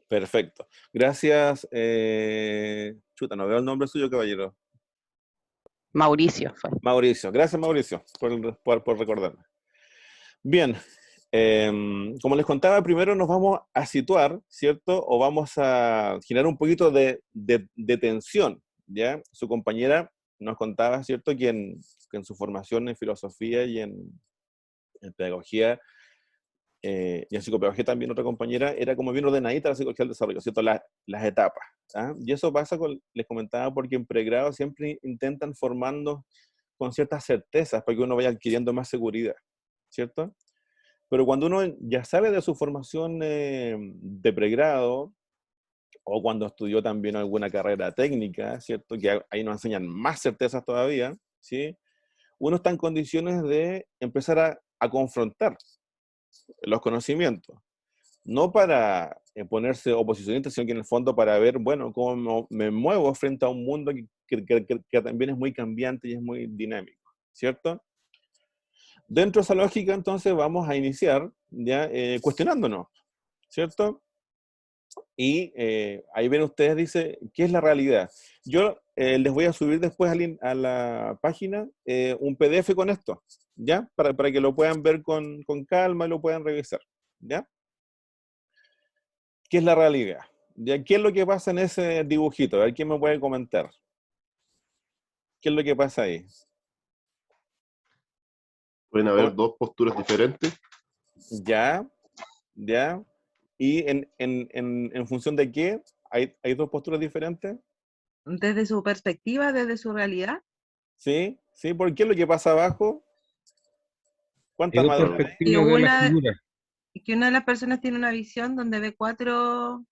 Perfecto. Gracias. Chuta, no veo el nombre suyo, caballero. Mauricio fue. Mauricio. Gracias, Mauricio, por recordarme. Bien. Como les contaba, primero nos vamos a situar, ¿cierto? O vamos a generar un poquito de tensión, ¿ya? Su compañera nos contaba, ¿cierto? Que en su formación en filosofía y en pedagogía, y en psicopedagogía también otra compañera, era como bien ordenadita la psicología del desarrollo, ¿cierto? Las etapas. ¿Ah? Y eso pasa les comentaba, porque en pregrado siempre intentan formarnos con ciertas certezas para que uno vaya adquiriendo más seguridad, ¿cierto? Pero cuando uno ya sale de su formación de pregrado, o cuando estudió también alguna carrera técnica, ¿cierto? Que ahí nos enseñan más certezas todavía, ¿sí? Uno está en condiciones de empezar a confrontar los conocimientos. No para ponerse oposicionista, sino que en el fondo para ver, bueno, cómo me muevo frente a un mundo que también es muy cambiante y es muy dinámico, ¿cierto? Dentro de esa lógica, entonces, vamos a iniciar ya cuestionándonos, ¿cierto? Y ahí ven ustedes, dice, ¿qué es la realidad? Yo les voy a subir después a la página un PDF con esto, ¿ya? Para que lo puedan ver con calma y lo puedan revisar, ¿ya? ¿Qué es la realidad? ¿Ya? ¿Qué es lo que pasa en ese dibujito? A ver, ¿quién me puede comentar? ¿Qué es lo que pasa ahí? Pueden haber dos posturas diferentes. Ya, ya. ¿Y en función de qué? ¿Hay dos posturas diferentes? Desde su perspectiva, desde su realidad. Sí, sí. ¿Por qué es lo que pasa abajo? ¿Cuántas más? Y que una de las personas tiene una visión donde ve cuatro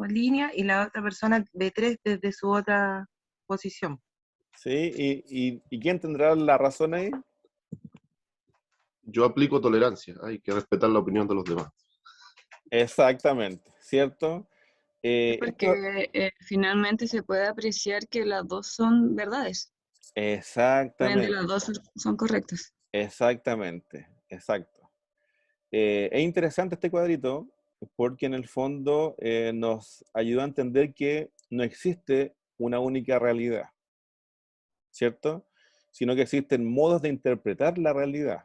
líneas y la otra persona ve tres desde su otra posición. Sí, ¿y quién tendrá la razón ahí? Yo aplico tolerancia, hay que respetar la opinión de los demás. Exactamente, ¿cierto? Porque finalmente se puede apreciar que las dos son verdades. Exactamente. Las dos son correctas. Exactamente, exacto. Es interesante este cuadrito porque en el fondo nos ayuda a entender que no existe una única realidad, ¿cierto? Sino que existen modos de interpretar la realidad,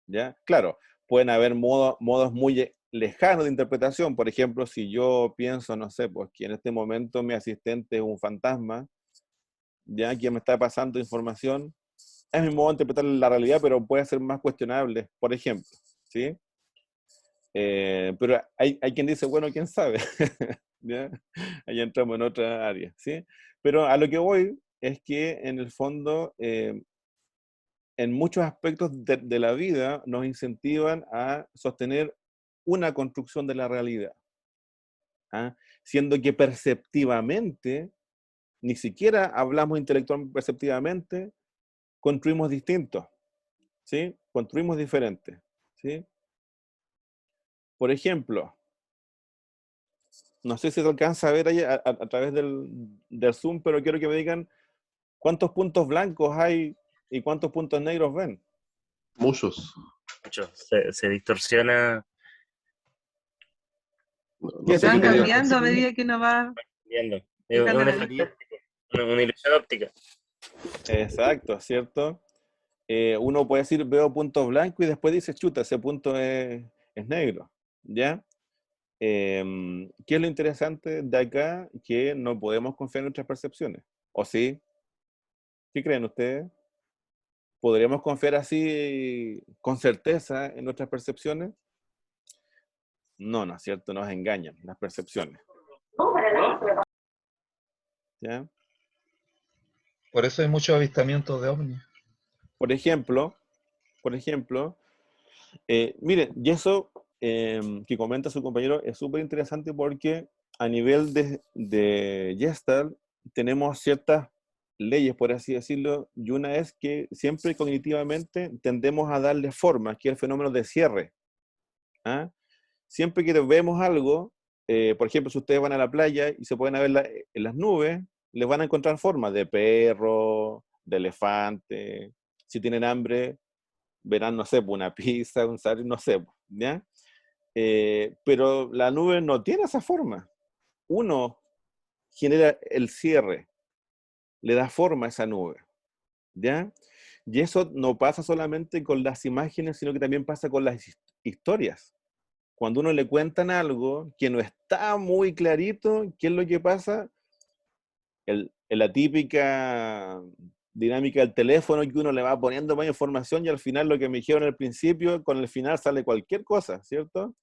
¿ya? Claro, pueden haber modos muy lejanos de interpretación. Por ejemplo, si yo pienso, no sé, pues que en este momento mi asistente es un fantasma, ¿ya? Que me está pasando información, es mi modo de interpretar la realidad, pero puede ser más cuestionable, por ejemplo, ¿sí? Pero hay quien dice, bueno, quién sabe, ¿ya? Ahí entramos en otra área, ¿sí? Pero a lo que voy es que en el fondo, en muchos aspectos de la vida nos incentivan a sostener una construcción de la realidad, ¿ah? Siendo que perceptivamente, ni siquiera hablamos intelectualmente perceptivamente, construimos distintos, ¿sí? Construimos diferentes, ¿sí? Por ejemplo, no sé si se alcanza a ver ahí a través del Zoom, pero quiero que me digan cuántos puntos blancos hay y cuántos puntos negros ven. Muchos. Muchos. Se distorsiona. No sé Van qué cambiando a medida que uno va Viendo. Es fijando un la efecto vista. óptico, una ilusión óptica. Exacto, ¿cierto? Uno puede decir, veo puntos blancos y después dice, chuta, ese punto es negro, ¿ya? ¿Qué es lo interesante de acá? Que no podemos confiar en nuestras percepciones, ¿o sí? ¿Qué creen ustedes? ¿Podríamos confiar así con certeza en nuestras percepciones? No, ¿no es cierto? Nos engañan las percepciones. ¿Ya? Por eso hay muchos avistamientos de ovnis. Por ejemplo, miren, y eso que comenta su compañero es súper interesante porque a nivel de Gestalt tenemos ciertas leyes, por así decirlo, y una es que siempre cognitivamente tendemos a darle forma, que es el fenómeno de cierre. ¿Ah? Siempre que vemos algo, por ejemplo, si ustedes van a la playa y se pueden ver en las nubes, les van a encontrar formas de perro, de elefante. Si tienen hambre, verán, no sé, una pizza, un sándwich, no sé, ¿ya? Pero la nube no tiene esa forma. Uno genera el cierre, le da forma a esa nube, ¿ya? Y eso no pasa solamente con las imágenes, sino que también pasa con las historias. Cuando uno le cuentan algo que no está muy clarito, ¿qué es lo que pasa? La típica dinámica del teléfono, que uno le va poniendo más información y al final lo que me dijeron al principio, con el final sale cualquier cosa, ¿cierto?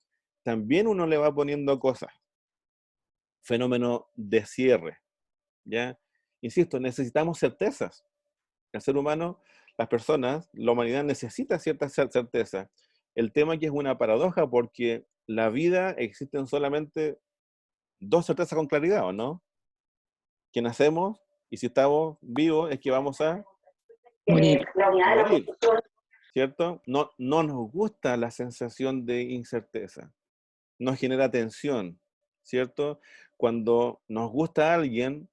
También uno le va poniendo cosas. Fenómeno de cierre, ¿ya? Insisto, necesitamos certezas. El ser humano, las personas, la humanidad necesita cierta certeza. El tema aquí es una paradoja porque la vida existen solamente dos certezas con claridad, ¿o no? Que nacemos y si estamos vivos es que vamos a Morir. morir, ¿cierto? No nos gusta la sensación de incerteza, nos genera tensión, ¿cierto? Cuando nos gusta alguien,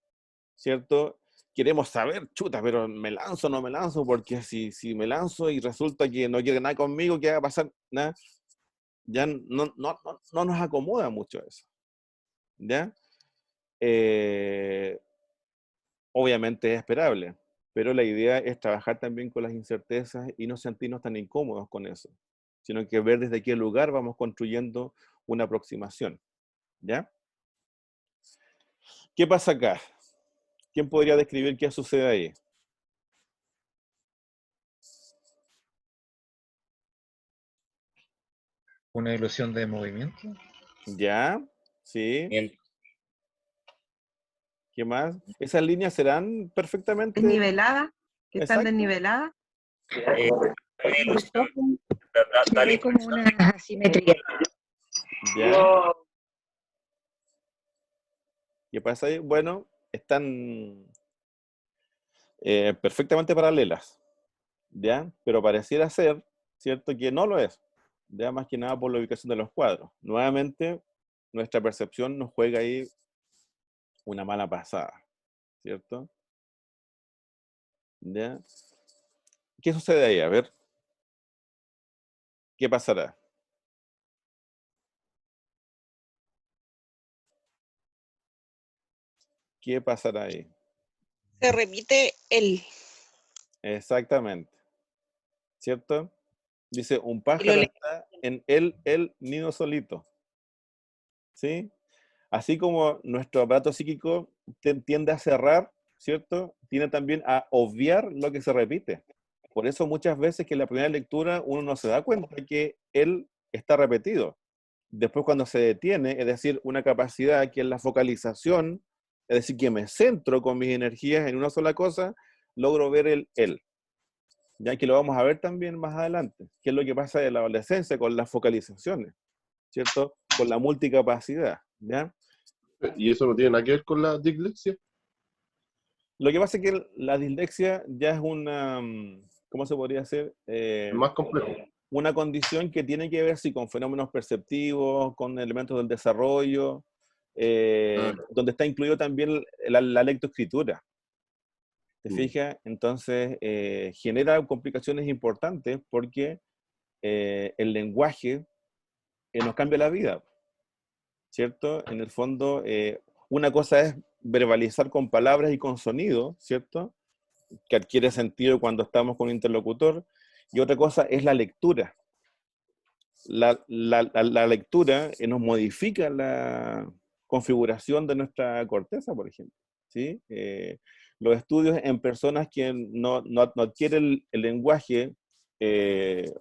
¿cierto? Queremos saber, chuta, pero me lanzo o no me lanzo, porque si me lanzo y resulta que no quiere nada conmigo, ¿qué va a pasar? Nada. Ya no nos acomoda mucho eso, ¿ya? Obviamente es esperable, pero la idea es trabajar también con las incertezas y no sentirnos tan incómodos con eso, sino que ver desde qué lugar vamos construyendo una aproximación, ¿ya? ¿Qué pasa acá? ¿Quién podría describir qué sucede ahí? Una ilusión de movimiento. ¿Ya? ¿Sí? Bien. ¿Qué más? ¿Esas líneas serán perfectamente ¿Desnivelada? ¿Que están exactas? desniveladas? Una ilusión, da la Se ve como impresión una asimetría. ¿Ya? ¿Qué pasa ahí? Bueno, están perfectamente paralelas, ¿ya? Pero pareciera ser, ¿cierto? Que no lo es, ya más que nada por la ubicación de los cuadros. Nuevamente, nuestra percepción nos juega ahí una mala pasada, ¿cierto? ¿Ya? ¿Qué sucede ahí? A ver, ¿qué pasará? ¿Qué pasará ahí? Se repite el. Exactamente, ¿cierto? Dice, un Y pájaro lo está en el nido solito, ¿sí? Así como nuestro aparato psíquico tiende a cerrar, ¿cierto? Tiene también a obviar lo que se repite. Por eso muchas veces que en la primera lectura uno no se da cuenta que él está repetido. Después cuando se detiene, es decir, una capacidad que es la focalización, es decir, que me centro con mis energías en una sola cosa, logro ver el él. Ya que lo vamos a ver también más adelante, qué es lo que pasa en la adolescencia con las focalizaciones, ¿cierto? Con la multicapacidad, ¿ya? ¿Y eso no tiene nada que ver con la dislexia? Lo que pasa es que la dislexia ya es una, ¿cómo se podría hacer? Es más complejo. Una condición que tiene que ver sí, con fenómenos perceptivos, con elementos del desarrollo, donde está incluido también la lectoescritura. ¿Te fijas? Entonces, genera complicaciones importantes porque el lenguaje nos cambia la vida, ¿cierto? En el fondo, una cosa es verbalizar con palabras y con sonido, ¿cierto? Que adquiere sentido cuando estamos con un interlocutor, y otra cosa es la lectura. La lectura nos modifica la configuración de nuestra corteza, por ejemplo, ¿sí? Los estudios en personas que no adquieren el lenguaje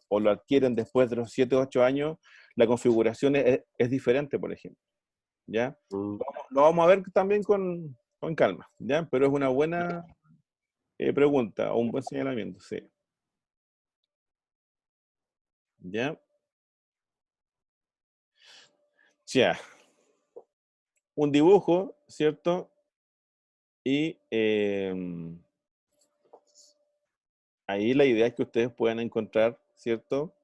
o lo adquieren después de los 7 o 8 años, la configuración es diferente, por ejemplo, ¿ya? Lo vamos a ver también con calma, ¿ya? Pero es una buena pregunta o un buen señalamiento, sí. ¿Ya? Ya. Un dibujo, ¿cierto? Y ahí la idea es que ustedes puedan encontrar, ¿cierto?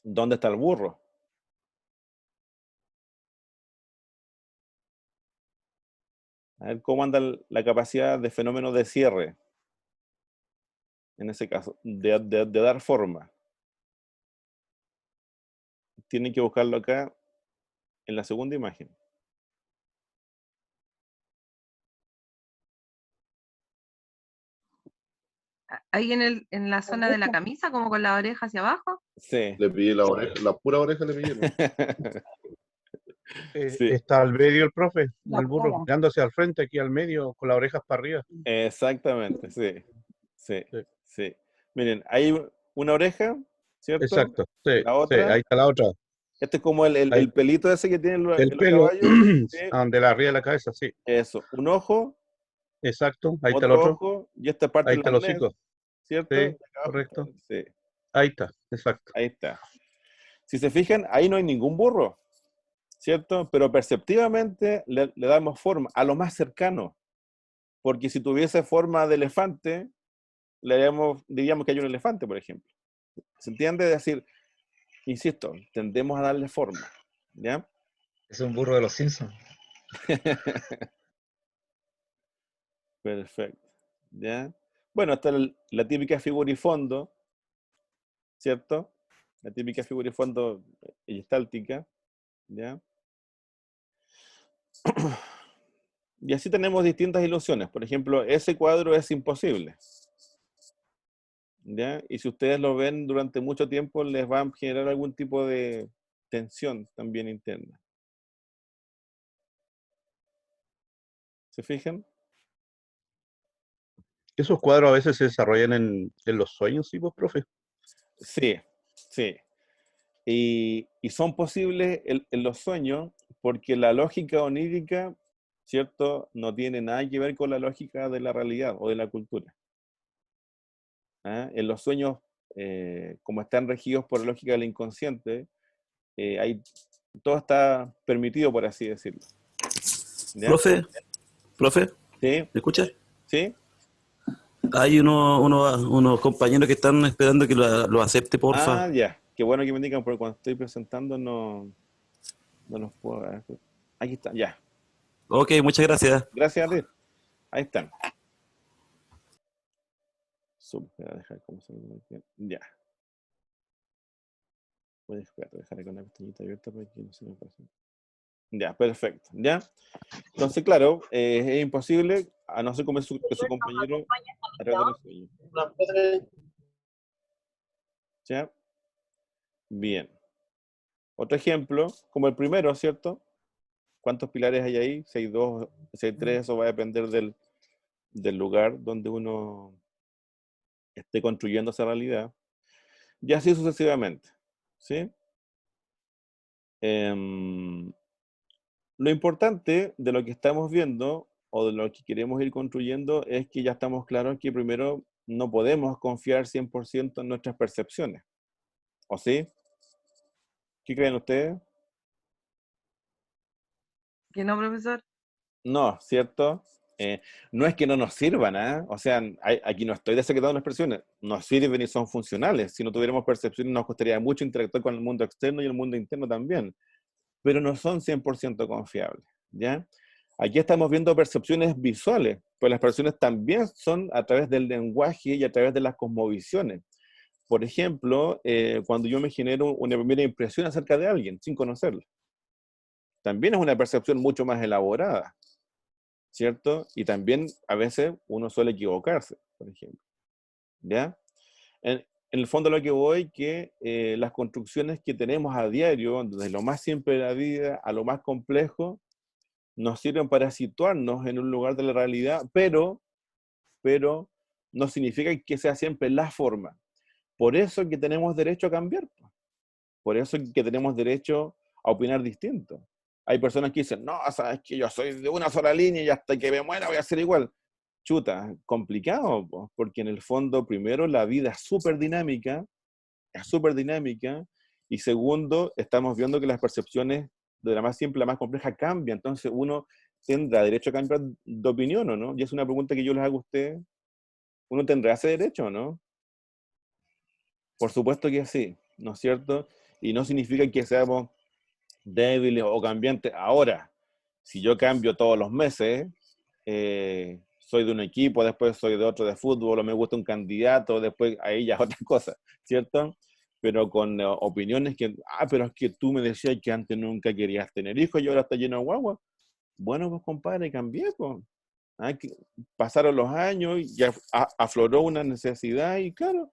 ¿Dónde está el burro? A ver cómo anda la capacidad de fenómeno de cierre, en ese caso, de dar forma. tienen que buscarlo acá en la segunda imagen. Ahí en la zona de la camisa, como con la oreja hacia abajo. Sí. Le pillé la oreja, la pura oreja le pillé, ¿no? Sí. Está al medio el profe, el burro, mirando hacia el frente, aquí al medio, con las orejas para arriba. Exactamente, sí. Sí, Sí. sí. Miren, hay una oreja, ¿cierto? Exacto, sí, La sí, otra. ahí está la otra. Este es como Ahí. el pelito ese que tienen El los pelo, caballos. ¿Sí? de la arriba de la cabeza, sí. Eso, un ojo, Exacto, ahí está el otro otro, ojo, y esta parte ahí del está el arnés, hocico. ¿cierto? Sí, Y acá abajo correcto. está- sí, Ahí está, exacto. ahí está. Si se fijan, ahí no hay ningún burro, ¿cierto? Pero perceptivamente le damos forma a lo más cercano, porque si tuviese forma de elefante, diríamos que hay un elefante, por ejemplo. ¿Se entiende? Es decir, insisto, tendemos a darle forma, ¿ya? Es un burro de los Simpsons. Perfecto, ¿ya? Bueno, está la típica figurifondo, ¿cierto? La típica figurifondo gestáltica, ¿ya? Y así tenemos distintas ilusiones. Por ejemplo, ese cuadro es imposible, ¿ya? Y si ustedes lo ven durante mucho tiempo, les va a generar algún tipo de tensión también interna. ¿Se fijan? Esos cuadros a veces se desarrollan en los sueños, ¿sí, vos, profe? Sí, sí. Y son posibles en los sueños porque la lógica onírica, ¿cierto? No tiene nada que ver con la lógica de la realidad o de la cultura. ¿Ah? En los sueños, como están regidos por la lógica del inconsciente, todo está permitido, por así decirlo. ¿Ya? Profe, ¿Sí? ¿me escucha? ¿Sí? Hay unos compañeros que están esperando que lo acepte, porfa. Ah, ya. Qué bueno que me indican, porque cuando estoy presentando no los puedo ver. Aquí están, ya. Ok, muchas gracias. Gracias a ti. Ahí están. Voy a dejar como se me queda. Ya. Voy a dejar con la pestañita abierta para que no se me pase. Ya, perfecto. ¿Ya? Entonces, claro, es imposible, a no ser como que su compañero a través de los sueños. ¿Ya? Bien. Otro ejemplo, como el primero, ¿cierto? ¿Cuántos pilares hay ahí? 6, 2, 6, 3, eso va a depender del lugar donde uno esté construyendo esa realidad. Y así sucesivamente. ¿Sí? Lo importante de lo que estamos viendo o de lo que queremos ir construyendo es que ya estamos claros que primero no podemos confiar 100% en nuestras percepciones. ¿O sí? ¿Qué creen ustedes? ¿Que no, profesor? No, ¿cierto? No es que no nos sirvan, ¿eh? O sea, aquí no estoy desacreditando las percepciones, nos sirven y son funcionales. Si no tuviéramos percepciones nos costaría mucho interactuar con el mundo externo y el mundo interno también, pero no son 100% confiables, ¿ya? Aquí estamos viendo percepciones visuales, pero las percepciones también son a través del lenguaje y a través de las cosmovisiones. Por ejemplo, cuando yo me genero una primera impresión acerca de alguien sin conocerlo, también es una percepción mucho más elaborada, ¿cierto? Y también a veces uno suele equivocarse, por ejemplo, ¿ya? En el fondo lo que voy que las construcciones que tenemos a diario, desde lo más simple de la vida a lo más complejo, nos sirven para situarnos en un lugar de la realidad, pero no significa que sea siempre la forma. Por eso que tenemos derecho a cambiar, por eso que tenemos derecho a opinar distinto. Hay personas que dicen, no, sabes que yo soy de una sola línea y hasta que me muera voy a ser igual. Chuta, complicado, porque en el fondo, primero, la vida es súper dinámica, y segundo, estamos viendo que las percepciones de la más simple a la más compleja cambian, entonces uno tendrá derecho a cambiar de opinión, ¿o no? Y es una pregunta que yo les hago a ustedes, ¿uno tendrá ese derecho o no? Por supuesto que sí, ¿no es cierto? Y no significa que seamos débiles o cambiantes. Ahora, si yo cambio todos los meses, soy de un equipo, después soy de otro de fútbol, o me gusta un candidato, después ahí ya es otra cosa, ¿cierto? pero con opiniones que, pero es que tú me decías que antes nunca querías tener hijos y ahora está lleno de guagua. Bueno, pues compadre, cambié, pues. Pasaron los años y ya afloró una necesidad y claro,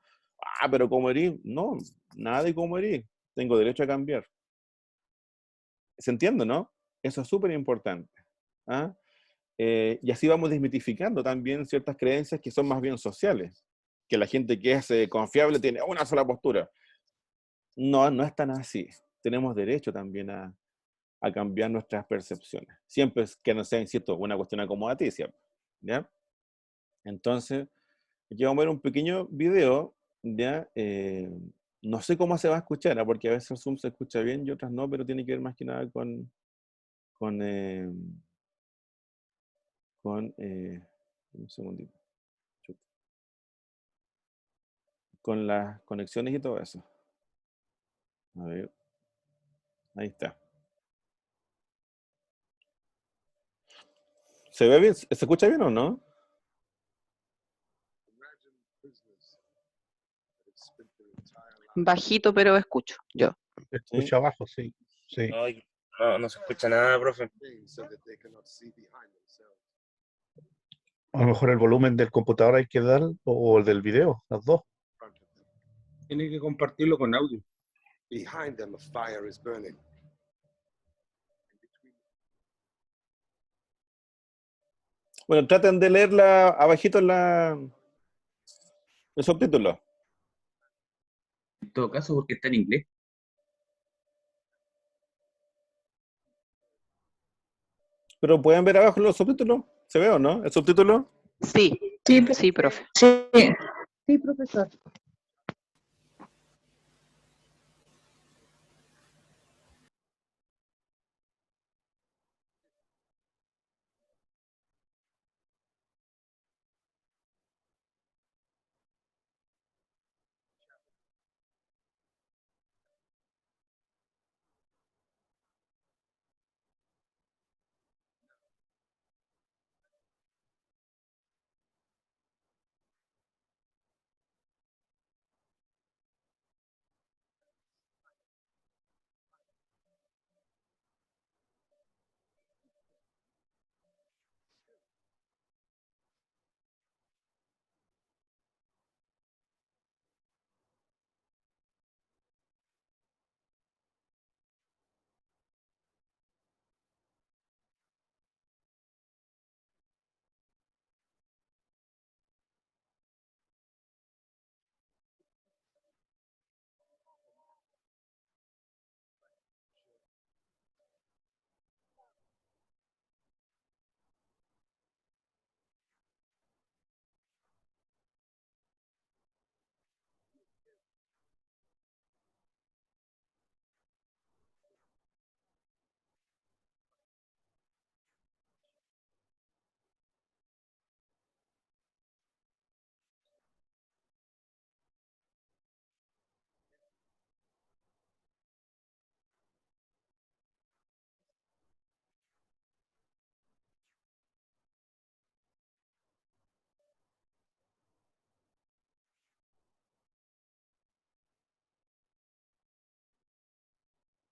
pero ¿cómo eres? No, nada de cómo eres. Tengo derecho a cambiar. ¿Se entiende, no? Eso es súper importante. ¿Ah? Y así vamos desmitificando también ciertas creencias que son más bien sociales. Que la gente que es confiable tiene una sola postura. No, no es tan así. Tenemos derecho también a cambiar nuestras percepciones. Siempre es que no sea, insisto, una cuestión acomodaticia. ¿Ya? Entonces, aquí vamos a ver un pequeño video, ¿ya? No sé cómo se va a escuchar, porque a veces el Zoom se escucha bien y otras no, pero tiene que ver más que nada con un segundito. Con las conexiones y todo eso. A ver, ahí está. ¿Se ve bien? ¿Se escucha bien o no? Bajito, pero escucho yo. Se escucha abajo, sí. Sí. Ay, no, no se escucha nada, profe. A lo mejor el volumen del computador hay que dar, o el del video, los dos. Tiene que compartirlo con audio. Bueno, traten de leerla abajito el subtítulo. En todo caso, porque está en inglés. Pero pueden ver abajo los subtítulos. ¿Se ve o no? ¿El subtítulo? Sí, sí, profe. Sí, profesor.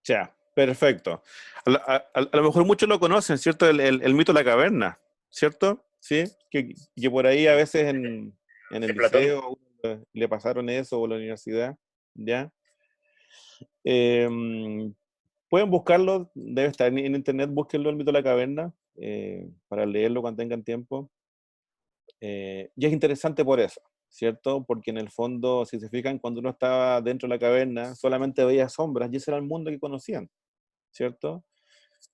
Ya, perfecto. A lo mejor muchos lo conocen, ¿cierto? El mito de la caverna, ¿cierto? Sí, que por ahí a veces en el De Platón. liceo le pasaron eso o la universidad, ¿ya? Pueden buscarlo, debe estar en internet, búsquenlo, el mito de la caverna, para leerlo cuando tengan tiempo. Y es interesante por eso, ¿cierto? Porque en el fondo, si se fijan, cuando uno estaba dentro de la caverna, solamente veía sombras y ese era el mundo que conocían, ¿cierto?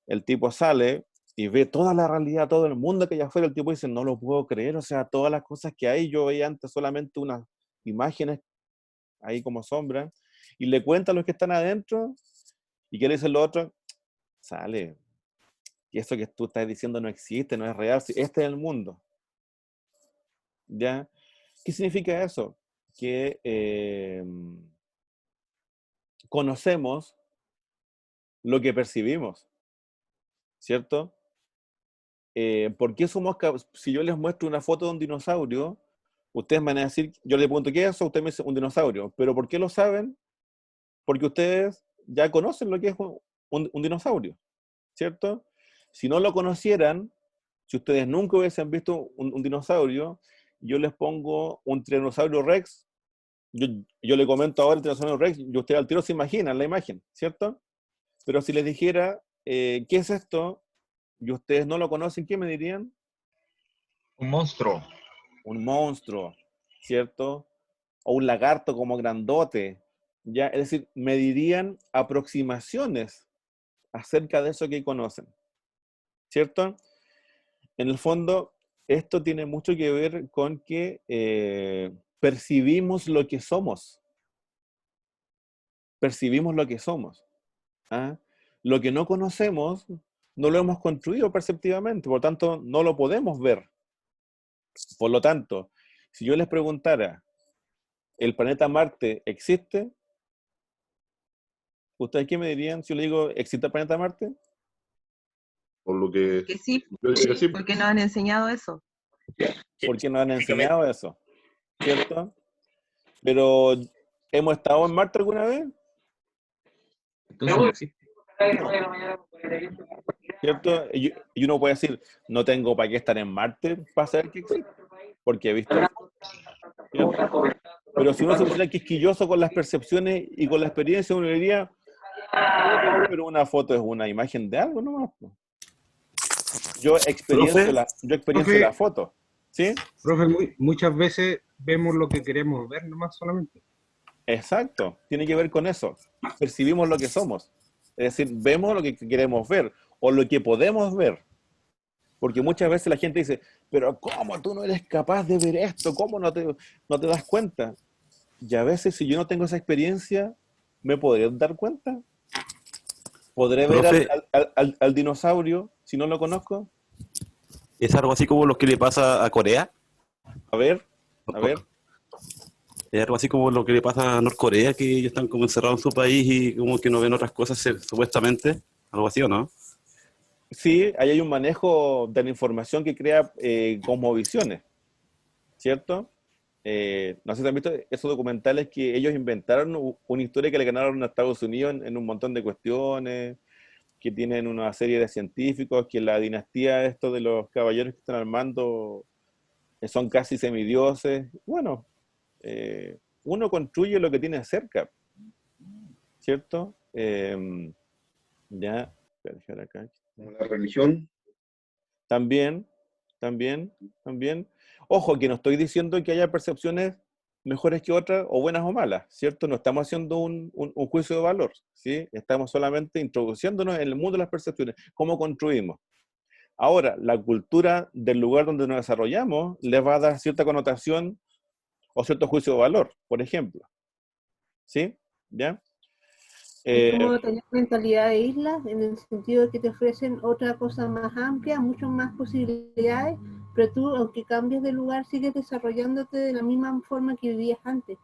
El tipo sale y ve toda la realidad, todo el mundo que hay afuera, el tipo dice, no lo puedo creer, o sea, todas las cosas que hay, yo veía antes solamente unas imágenes ahí como sombras, y le cuenta a los que están adentro, y ¿qué le dice el otro? Sale, y eso que tú estás diciendo no existe, no es real, este es el mundo. ¿Ya? ¿Qué significa eso? Que conocemos lo que percibimos, ¿cierto? ¿Por qué somos si yo les muestro una foto de un dinosaurio, ustedes me van a decir, yo les pregunto, ¿qué es eso? Ustedes me dicen, un dinosaurio. ¿Pero por qué lo saben? porque ustedes ya conocen lo que es un dinosaurio, ¿cierto? Si no lo conocieran, si ustedes nunca hubiesen visto un dinosaurio, yo les pongo un tiranosaurio Rex, yo le comento ahora el tiranosaurio Rex, y ustedes al tiro se imaginan la imagen, ¿cierto? Pero si les dijera, ¿qué es esto? Y ustedes no lo conocen, ¿qué me dirían? Un monstruo. Un monstruo, ¿cierto? O un lagarto como grandote, ¿ya? Es decir, me dirían aproximaciones acerca de eso que conocen, ¿cierto? En el fondo, esto tiene mucho que ver con que percibimos lo que somos. Percibimos lo que somos. ¿Ah? Lo que no conocemos, no lo hemos construido perceptivamente, por lo tanto, no lo podemos ver. Por lo tanto, si yo les preguntara, ¿el planeta Marte existe? ¿Ustedes qué me dirían si yo le digo, ¿existe el planeta Marte? Por lo que... Que sí, yo diría que sí. porque nos han enseñado eso. Porque nos han enseñado eso, ¿cierto? Pero, ¿hemos estado en Marte alguna vez? Entonces no existe. ¿Cierto? Y uno puede decir, no tengo para qué estar en Marte para saber que existe, porque he visto fotos, ¿cierto? Pero si uno se pusiera quisquilloso con las percepciones y con la experiencia, uno diría, pero una foto es una imagen de algo nomás. Yo experiencio la foto, ¿sí? Profe, muchas veces vemos lo que queremos ver nomás solamente. Exacto, tiene que ver con eso. Percibimos lo que somos. Es decir, vemos lo que queremos ver o lo que podemos ver. Porque muchas veces la gente dice, pero ¿cómo tú no eres capaz de ver esto? ¿Cómo no te das cuenta? Y a veces, si yo no tengo esa experiencia, ¿me podré dar cuenta? ¿Podré Profe, ver al dinosaurio si no lo conozco? ¿es algo así como lo que le pasa a Corea? A ver. Es algo así como lo que le pasa a Norcorea, que ellos están como encerrados en su país y como que no ven otras cosas supuestamente. Algo así, ¿o no? Sí, ahí hay un manejo de la información que crea cosmovisiones, ¿cierto? No sé si han visto esos documentales que ellos inventaron una historia que le ganaron a Estados Unidos en un montón de cuestiones, que tienen una serie de científicos, que la dinastía de los caballeros que están al mando son casi semidioses. Bueno, uno construye lo que tiene cerca, ¿cierto? Ya, voy a dejar acá. Como la religión. También. Ojo, que no estoy diciendo que haya percepciones mejores que otras o buenas o malas, ¿cierto? No estamos haciendo un juicio de valor, ¿sí? Estamos solamente introduciéndonos en el mundo de las percepciones, cómo construimos. Ahora, la cultura del lugar donde nos desarrollamos les va a dar cierta connotación o cierto juicio de valor, por ejemplo. ¿Sí? ¿Ya? Es como tener mentalidad de isla, en el sentido de que te ofrecen otra cosa más amplia, muchas más posibilidades, pero tú, aunque cambies de lugar, sigues desarrollándote de la misma forma que vivías antes,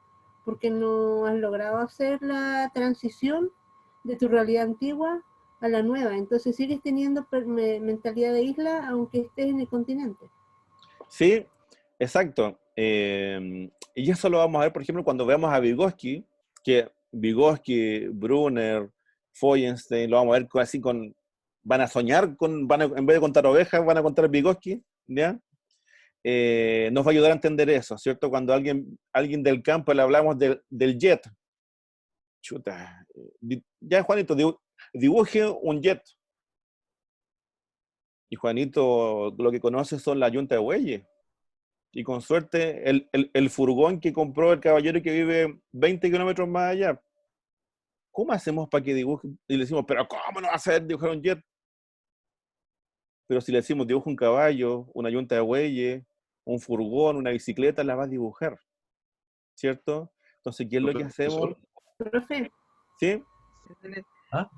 porque no has logrado hacer la transición de tu realidad antigua a la nueva. Entonces sigues teniendo mentalidad de isla, aunque estés en el continente. Sí, exacto. Y eso lo vamos a ver, por ejemplo, cuando veamos a Vygotsky, que Vygotsky, Brunner, Feuerstein, lo vamos a ver así van a soñar en vez de contar ovejas, van a contar Vygotsky, ¿ya? Nos va a ayudar a entender eso, ¿cierto? Cuando alguien del campo le hablamos del jet. Chuta, ya Juanito, dibuje un jet. Y Juanito lo que conoce son la yunta de bueyes. Y con suerte el furgón que compró el caballero que vive 20 kilómetros más allá. ¿Cómo hacemos para que dibuje? Y le decimos, pero ¿cómo no va a saber dibujar un jet? Pero si le decimos, dibuja un caballo, una yunta de bueyes, un furgón, una bicicleta, la va a dibujar. ¿Cierto? Entonces, ¿qué es lo que hacemos? Profe. ¿Sí? ¿Ah?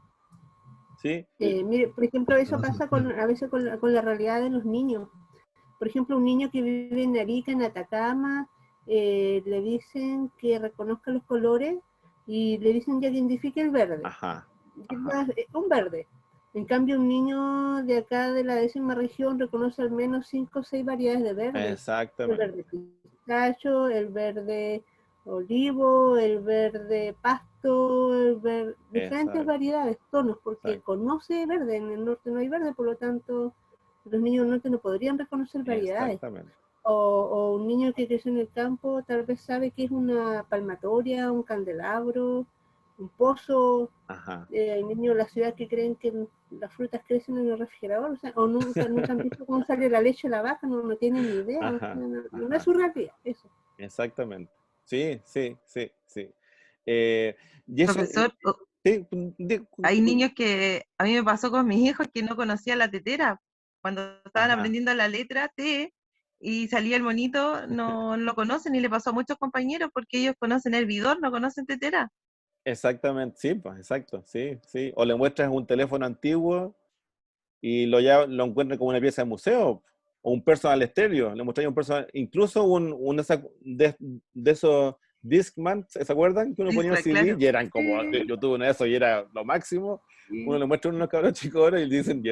¿Sí? Mire, por ejemplo, eso pasa a veces con la realidad de los niños. Por ejemplo, un niño que vive en Arica, en Atacama, le dicen que reconozca los colores y le dicen ya que identifique el verde. Ajá. Un verde. En cambio, un niño de acá de la 10ª región reconoce al menos 5 o 6 variedades de verde. Exactamente. El verde pistacho, el verde olivo, el verde pasto, visto diferentes Exacto, variedades, tonos, porque exacto, conoce verde, en el norte no hay verde, por lo tanto los niños del norte no podrían reconocer variedades. exactamente. O un niño que creció en el campo tal vez sabe que es una palmatoria, un candelabro, un pozo. Ajá. Hay niños de la ciudad que creen que las frutas crecen en el refrigerador, o sea, o nunca han visto cómo sale la leche de la vaca, no tienen ni idea, o sea, Ajá, no es ajá, su realidad, eso. exactamente. Sí, sí, sí, sí. Eh, y eso, Profesor, sí, hay niños que a mí me pasó con mis hijos que no conocían la tetera. Cuando estaban ajá, aprendiendo la letra T y salía el monito, no lo conocen y le pasó a muchos compañeros porque ellos conocen hervidor, no conocen tetera. exactamente, sí, pues, exacto, sí, sí. O le muestras un teléfono antiguo y lo encuentran como una pieza de museo, o un personal estéreo, le mostraría un personal, incluso de esos Discman, ¿se acuerdan? Que uno ponía un CD Claro. y eran como, Sí, yo tuve uno de esos y era lo máximo. Uno sí. le muestra a unos cabros chicos ahora y dicen, y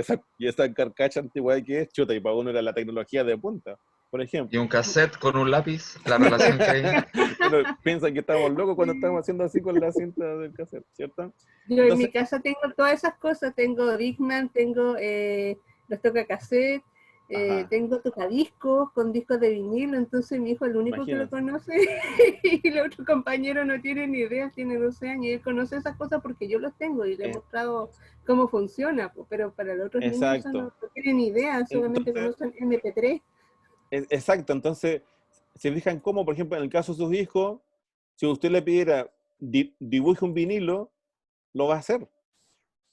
esa carcacha antigua que es chuta, y para uno era la tecnología de punta, por Y ejemplo. un cassette con un lápiz, la relación que hay. Uno piensa que estamos locos cuando estamos Sí. haciendo así con la cinta del cassette, ¿cierto? Yo en mi Entonces, casa tengo todas esas cosas, tengo Discman, tengo los tocacassette, ajá, tengo tocadiscos con discos de vinilo, entonces mi hijo es el único que lo imagínate. conoce y el otro compañero no tiene ni idea, tiene 12 años y él conoce esas cosas porque yo los tengo y le he Eh, mostrado cómo funciona, pues, pero para los otros niños eso exacto. no tienen ni idea, solamente Entonces, conocen MP3. exacto, entonces, se fijan cómo, por ejemplo, en el caso de sus hijos, si usted le pidiera dibuje un vinilo, lo va a hacer,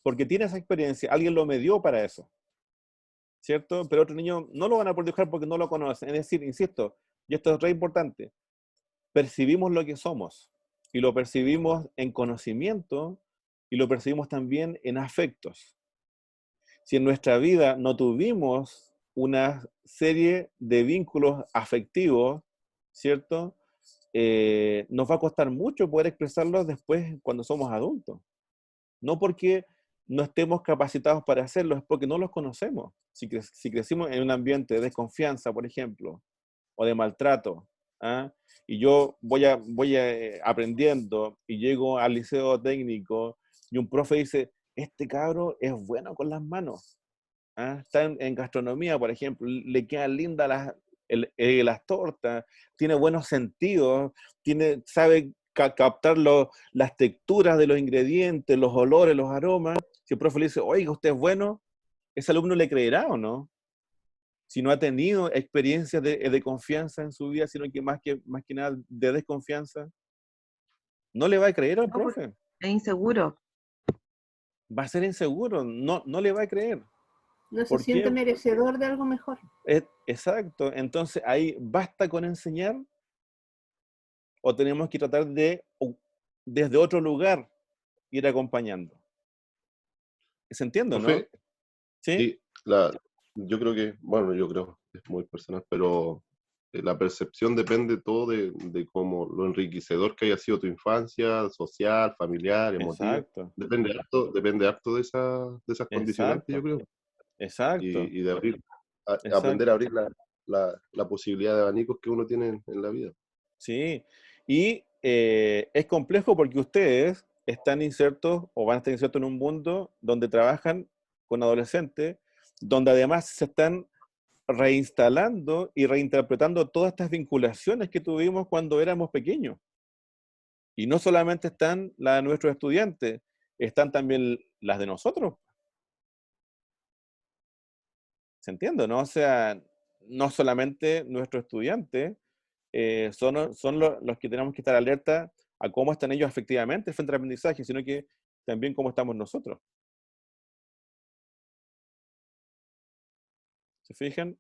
porque tiene esa experiencia, alguien lo medió para eso, ¿cierto? Pero otros niños no lo van a poder dibujar porque no lo conocen. Es decir, insisto, y esto es re importante, percibimos lo que somos, y lo percibimos en conocimiento, y lo percibimos también en afectos. Si en nuestra vida no tuvimos una serie de vínculos afectivos, ¿cierto? Nos va a costar mucho poder expresarlos después cuando somos adultos. No porque no estemos capacitados para hacerlo, es porque no los conocemos. Si crecimos en un ambiente de desconfianza, por ejemplo, o de maltrato, ¿ah? Y yo voy aprendiendo y llego al liceo técnico y un profe dice, este cabro es bueno con las manos. ¿Ah? Está en gastronomía, por ejemplo, le quedan lindas las tortas, tiene buenos sentidos, sabe captar las texturas de los ingredientes, los olores, los aromas. Si el profe le dice, oiga, usted es bueno, ¿ese alumno le creerá o no? Si no ha tenido experiencias de confianza en su vida, sino que más que nada de desconfianza, no le va a creer al No, porque profe. es inseguro. Va a ser inseguro, no le va a creer. No se ¿Por siente qué? merecedor de algo mejor. Exacto. Entonces ahí basta con enseñar o tenemos que tratar desde otro lugar, ir acompañando. ¿Se entiende, no? Profe, ¿Sí? sí, yo creo que, bueno, yo creo, es muy personal, pero la percepción depende todo de cómo lo enriquecedor que haya sido tu infancia, social, familiar, emotiva. Exacto, Depende harto de esas condicionantes, yo exacto, creo. exacto, Y de exacto. aprender a abrir la posibilidad de abanicos que uno tiene en la vida. Sí. Y es complejo porque ustedes están insertos o van a estar insertos en un mundo donde trabajan con adolescentes, donde además se están reinstalando y reinterpretando todas estas vinculaciones que tuvimos cuando éramos pequeños. Y no solamente están las de nuestros estudiantes, están también las de nosotros. ¿Se entiende, no? O sea, no solamente nuestros estudiantes son los que tenemos que estar alerta a cómo están ellos efectivamente frente al aprendizaje, sino que también cómo estamos nosotros. ¿Se fijan?